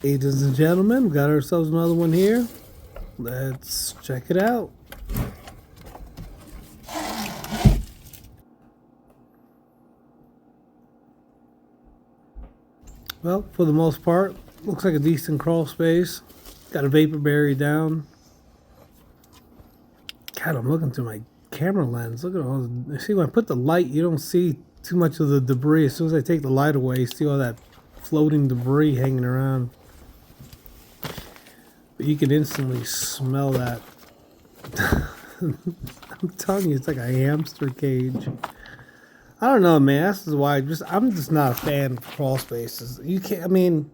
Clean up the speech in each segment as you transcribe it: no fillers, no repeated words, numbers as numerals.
Ladies and gentlemen, we got ourselves another one here. Let's check it out. Well, for the most part, looks like a decent crawl space. Got a vapor barrier down. God, I'm looking through my camera lens. Look at all. See, when I put the light, you don't see too much of the debris. As soon as I take the light away, you see all that floating debris hanging around. But you can instantly smell that. I'm telling you, it's like a hamster cage. I don't know, man. This is why I'm just not a fan of crawl spaces. You can't. I mean,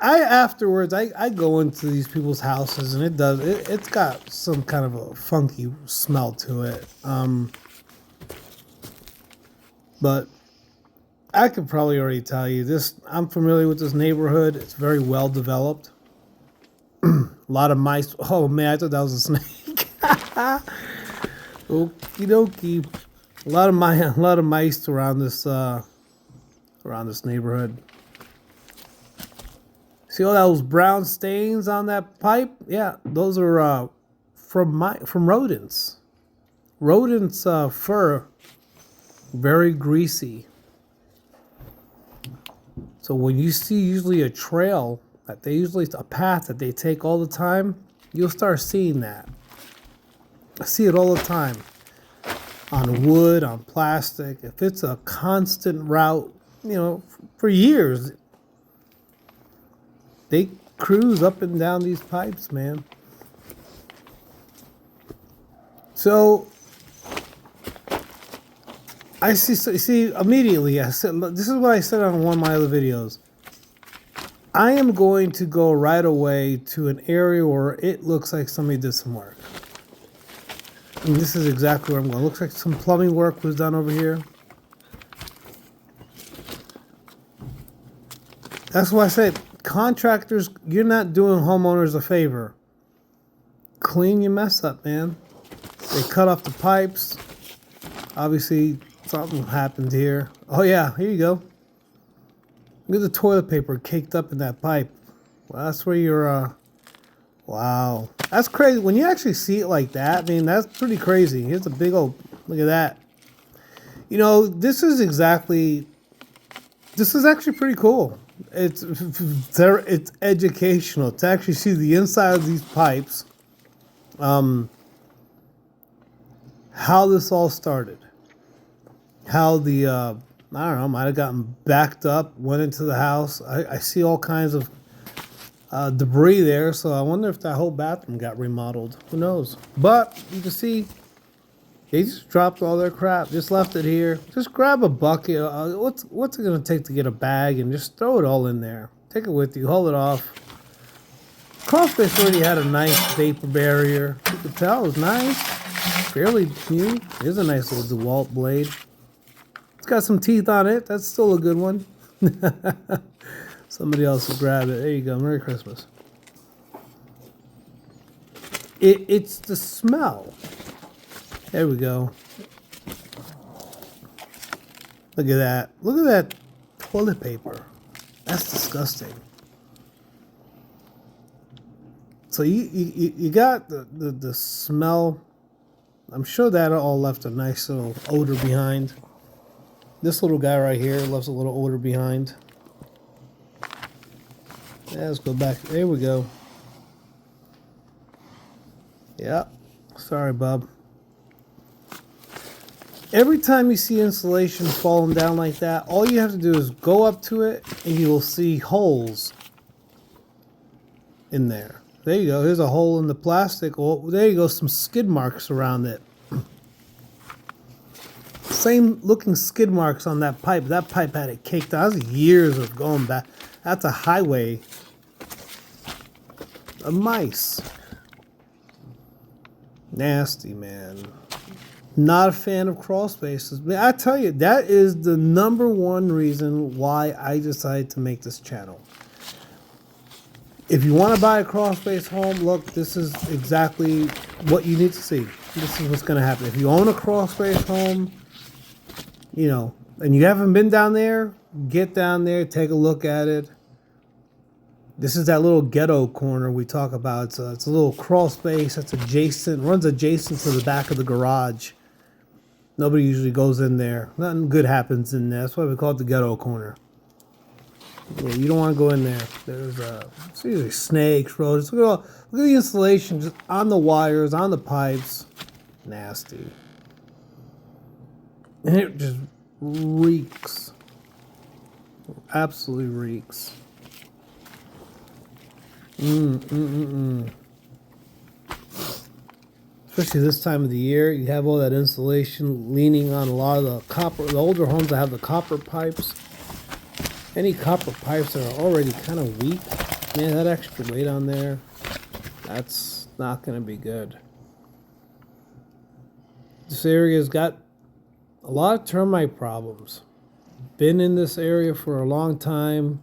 I go into these people's houses and it's got some kind of a funky smell to it. But I could probably already tell you this. I'm familiar with this neighborhood. It's very well developed. A lot of mice. Oh man, I thought that was a snake. Okie dokie. A lot of mice around this neighborhood. See all those brown stains on that pipe? Yeah, those are from rodents. Rodents' fur, very greasy. So when you see usually a trail a path that they take all the time, you'll start seeing that. I see it all the time. On wood, on plastic. If it's a constant route, for years, they cruise up and down these pipes, man. So I see immediately. I said, this is what I said on one of my other videos. I am going to go right away to an area where it looks like somebody did some work. And this is exactly where I'm going. Looks like some plumbing work was done over here. That's why I said, contractors, you're not doing homeowners a favor. Clean your mess up, man. They cut off the pipes. Obviously, something happened here. Oh yeah, here you go. Look at the toilet paper caked up in that pipe. Well, that's where you're, wow. That's crazy. When you actually see it like that, I mean, that's pretty crazy. Here's a big old, look at that. This is actually pretty cool. It's educational to actually see the inside of these pipes. How this all started. How the, I don't know, might have gotten backed up, went into the house. I see all kinds of debris there, so I wonder if that whole bathroom got remodeled. Who knows? But you can see they just dropped all their crap, just left it here. Just grab a bucket. What's it gonna take to get a bag and just throw it all in there? Take it with you, hold it off. Crawlspace already had a nice vapor barrier. You could tell it was nice, fairly new. Here's a nice little DeWalt blade. It's got some teeth on it. That's still a good one. Somebody else will grab it. There you go. Merry Christmas. It's the smell. There we go. Look at that. Look at that toilet paper. That's disgusting. So you got the smell. I'm sure that all left a nice little odor behind. This little guy right here left a little odor behind. Yeah, let's go back. There we go. Yeah. Sorry, Bob. Every time you see insulation falling down like that, all you have to do is go up to it and you will see holes in there. There you go. Here's a hole in the plastic. Well, there you go. Some skid marks around it. Same looking skid marks on that pipe. That pipe had it caked out. That was years of going back. That's a highway of mice. Nasty, man. Not a fan of crawl spaces. Man, I tell you, that is the #1 reason why I decided to make this channel. If you want to buy a crawl space home, look, this is exactly what you need to see. This is what's going to happen. If you own a crawl space home, and you haven't been down there, get down there, take a look at it. This is that little ghetto corner we talk about. It's a little crawl space that's runs adjacent to the back of the garage. Nobody usually goes in there. Nothing good happens in there. That's why we call it the ghetto corner. Yeah, you don't want to go in there. There's usually snakes, rodents. Look at the insulation just on the wires, on the pipes. Nasty. And it just reeks. Absolutely reeks. Especially this time of the year, you have all that insulation leaning on a lot of the copper. The older homes that have the copper pipes. Any copper pipes that are already kind of weak, man, that extra weight on there, that's not going to be good. This area's got a lot of termite problems. Been in this area for a long time.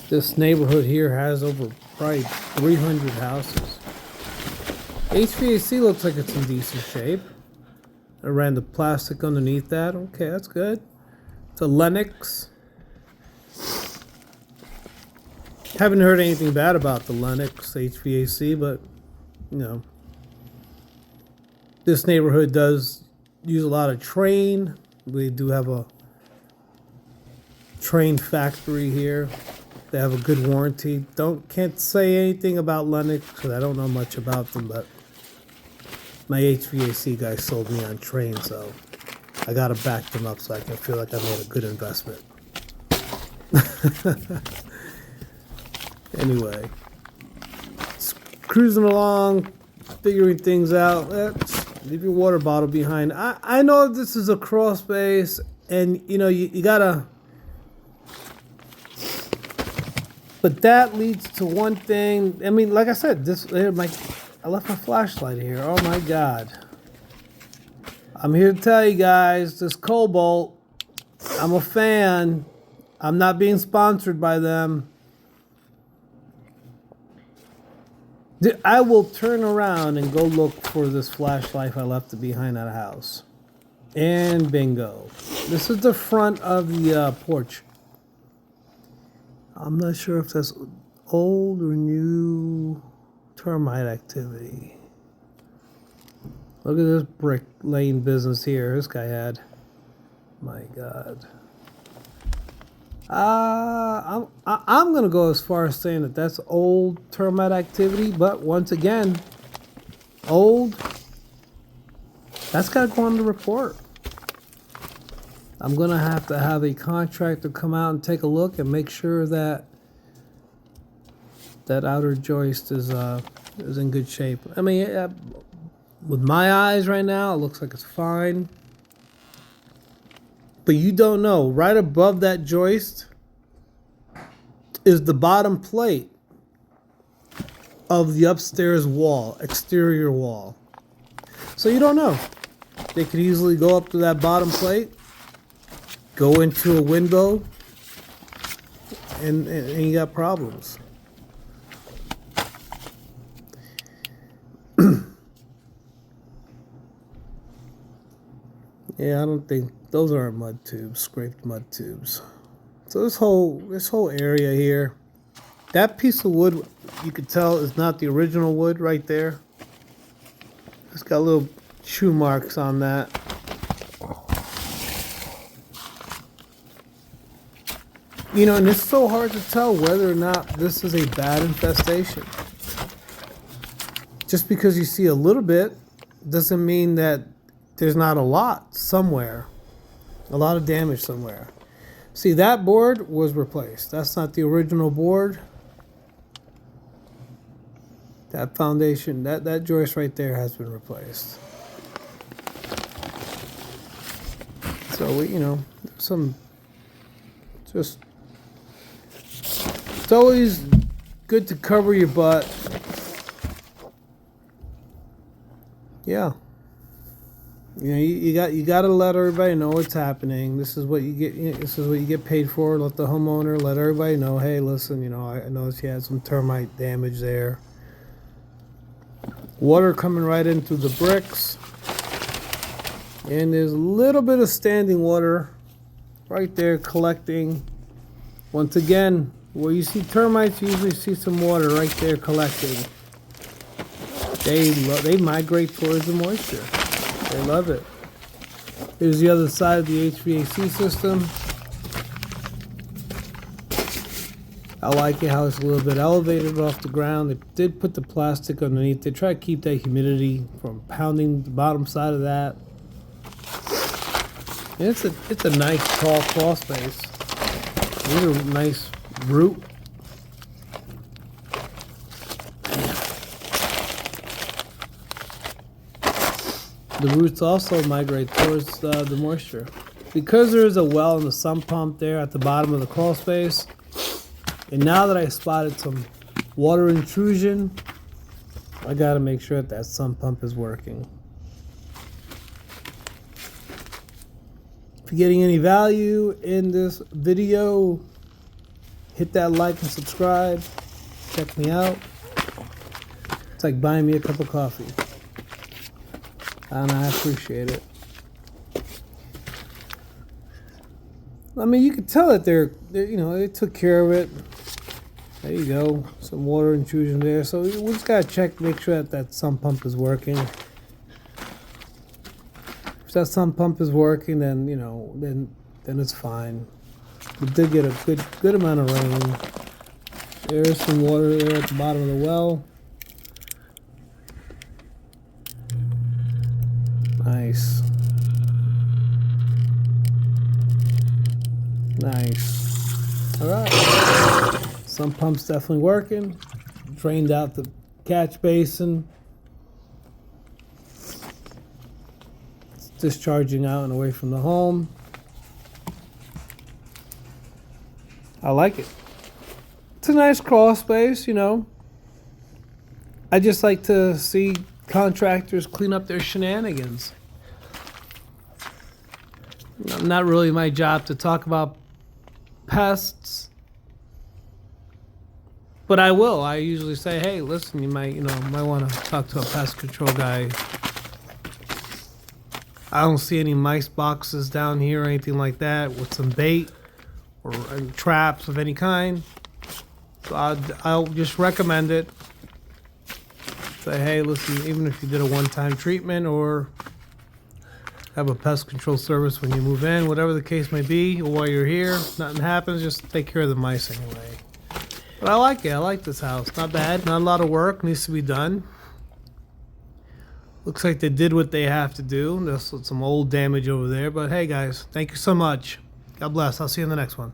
This neighborhood here has over probably 300 houses. HVAC looks like it's in decent shape. I ran the plastic underneath that. Okay, that's good. It's a Lennox. Haven't heard anything bad about the Lennox HVAC, but you know, this neighborhood does use a lot of Train. We do have a Train factory here. They have a good warranty. Can't say anything about Lennox because I don't know much about them, but my HVAC guy sold me on Train, so I gotta back them up so I can feel like I made a good investment. Anyway, just cruising along, figuring things out. Leave your water bottle behind. I know this is a crawl space, and you know you gotta. But that leads to one thing. I mean, like I said, I left my flashlight here. Oh my God! I'm here to tell you guys, this Cobalt. I'm a fan. I'm not being sponsored by them. I will turn around and go look for this flashlight if I left it behind at a house. And bingo. This is the front of the porch. I'm not sure if that's old or new termite activity. Look at this brick laying business here this guy had. My God. I'm gonna go as far as saying that that's old termite activity, but once again, old. That's gotta go on the report. I'm gonna have to have a contractor come out and take a look and make sure that that outer joist is in good shape. I mean, with my eyes right now, it looks like it's fine. But you don't know. Right above that joist is the bottom plate of the upstairs wall, exterior wall. So you don't know. They could easily go up to that bottom plate, go into a window, and you got problems. Yeah, I don't think those aren't mud tubes, scraped mud tubes. So this whole area here, that piece of wood, you could tell is not the original wood right there. It's got little shoe marks on that. You know, and it's so hard to tell whether or not this is a bad infestation. Just because you see a little bit doesn't mean that there's not a lot somewhere. A lot of damage somewhere. See, that board was replaced. That's not the original board. That foundation, that joist right there has been replaced. So, you know, it's always good to cover your butt. Yeah. You know, you got to let everybody know what's happening. This is what you get. You know, this is what you get paid for. Let the homeowner let everybody know. Hey, listen. You know, I noticed you had some termite damage there. Water coming right into the bricks, and there's a little bit of standing water right there collecting. Once again, Where you see termites, you usually see some water right there collecting. They migrate towards the moisture. They love it. Here's the other side of the HVAC system. I like it how it's a little bit elevated off the ground. They did put the plastic underneath. They try to keep that humidity from pounding the bottom side of that. And it's a nice tall crawl space. These are nice root. The roots also migrate towards the moisture. Because there is a well and the sump pump there at the bottom of the crawl space, and now that I spotted some water intrusion, I gotta make sure that sump pump is working. If you're getting any value in this video, hit that like and subscribe. Check me out. It's like buying me a cup of coffee. And I appreciate it. I mean, you can tell that they're they took care of it. There you go, some water intrusion there. So we just gotta check, make sure that sump pump is working. If that sump pump is working, then then it's fine. We did get a good amount of rain. There's some water there at the bottom of the well. Nice. Nice. All right. Sump pump's definitely working. Drained out the catch basin. It's discharging out and away from the home. I like it. It's a nice crawl space, I just like to see contractors clean up their shenanigans. Not really my job to talk about pests, but I will. I usually say, hey, listen, you might want to talk to a pest control guy. I don't see any mice boxes down here or anything like that with some bait or traps of any kind. So I'll just recommend it. Say, hey, listen, even if you did a one-time treatment or have a pest control service when you move in, whatever the case may be, or while you're here, nothing happens, just take care of the mice anyway. But I like it. I like this house. Not bad. Not a lot of work needs to be done. Looks like they did what they have to do. There's some old damage over there. But hey, guys, thank you so much. God bless. I'll see you in the next one.